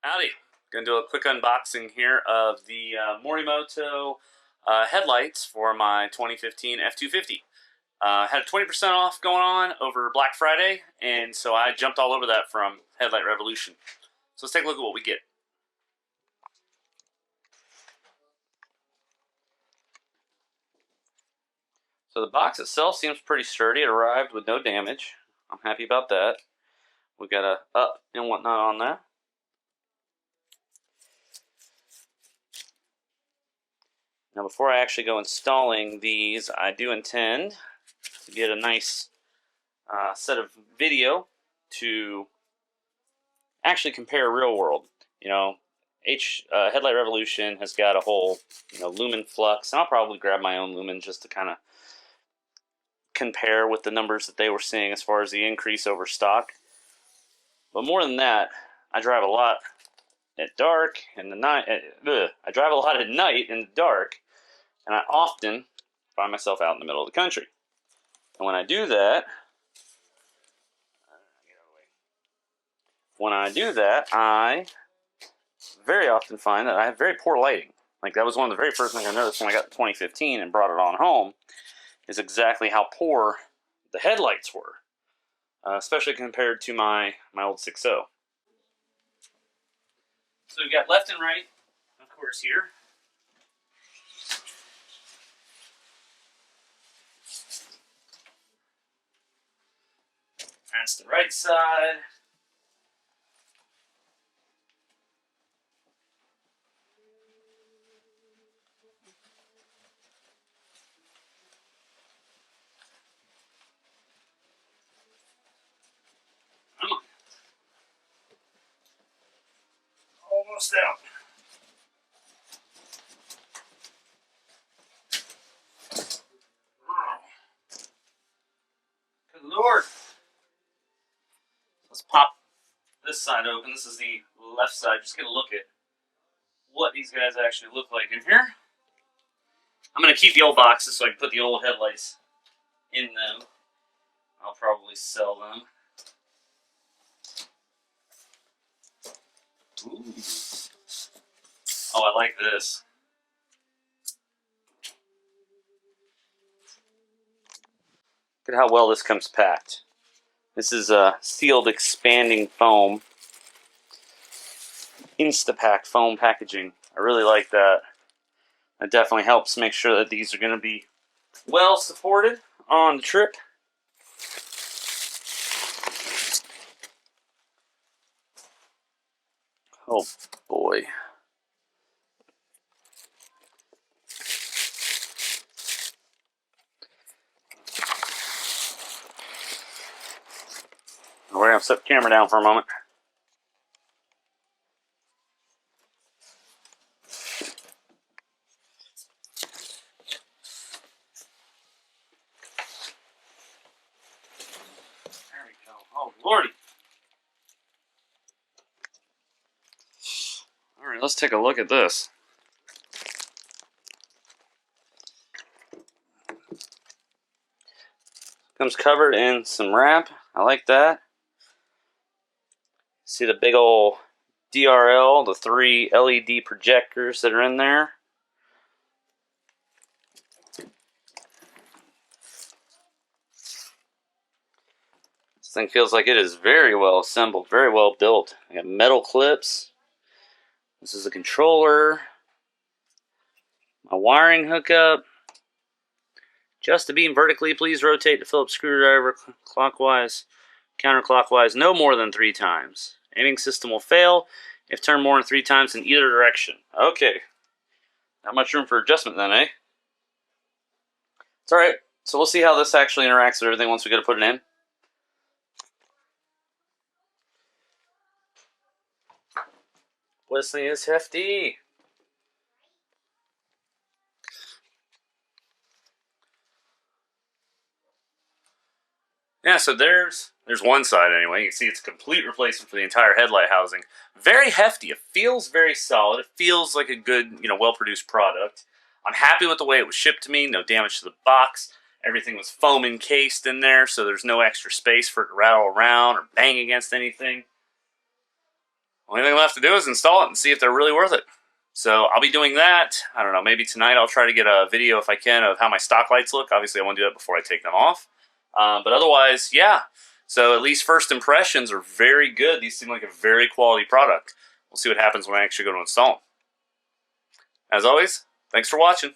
Howdy. Going to do a quick unboxing here of the Morimoto headlights for my 2015 F250. Had a 20% off going on over Black Friday, and so I jumped all over that from Headlight Revolution. So let's take a look at what we get. So the box itself seems pretty sturdy. It arrived with no damage. I'm happy about that. We got a up and whatnot on there. Now before I actually go installing these, I do intend to get a nice set of video to actually compare real world. You know, Headlight Revolution has got a whole lumen flux, and I'll probably grab my own lumen just to kind of compare with the numbers that they were seeing as far as the increase over stock. But more than that, I drive a lot at dark and the night. I drive a lot at night in the dark, and I often find myself out in the middle of the country. And when I do that, I very often find that I have very poor lighting. Like, that was one of the very first things I noticed when I got the 2015 and brought it on home, is exactly how poor the headlights were, especially compared to my old 6.0. So we've got left and right, of course, here. That's the right side. Almost out. Good Lord. Let's pop this side open. This is the left side. Just get a look at what these guys actually look like in here. I'm going to keep the old boxes so I can put the old headlights in them. I'll probably sell them. Ooh. Oh, I like this. Look at how well this comes packed. This is a sealed expanding foam. Instapack foam packaging. I really like that. That definitely helps make sure that these are going to be well supported on the trip. Oh boy. We're going to set the camera down for a moment. There we go. Oh, Lordy. All right, let's take a look at this. Comes covered in some wrap. I like that. See the big old DRL, the 3 LED projectors that are in there. This thing feels like it is very well assembled, very well built. I got metal clips. This is a controller. My wiring hookup. Adjust the beam vertically. Please rotate the Phillips screwdriver clockwise, counterclockwise, no more than 3 times. Aiming system will fail if turned more than 3 times in either direction. Okay. Not much room for adjustment then, eh? It's alright. So we'll see how this actually interacts with everything once we get to put it in. This thing is hefty. Yeah, so there's one side anyway. You can see it's a complete replacement for the entire headlight housing. Very hefty. It feels very solid. It feels like a good, well-produced product. I'm happy with the way it was shipped to me. No damage to the box. Everything was foam encased in there, so there's no extra space for it to rattle around or bang against anything. Only thing left to do is install it and see if they're really worth it. So I'll be doing that. I don't know, maybe tonight I'll try to get a video if I can of how my stock lights look. Obviously I want to do that before I take them off. But otherwise, yeah. So at least first impressions are very good. These seem like a very quality product. We'll see what happens when I actually go to install them. As always, thanks for watching.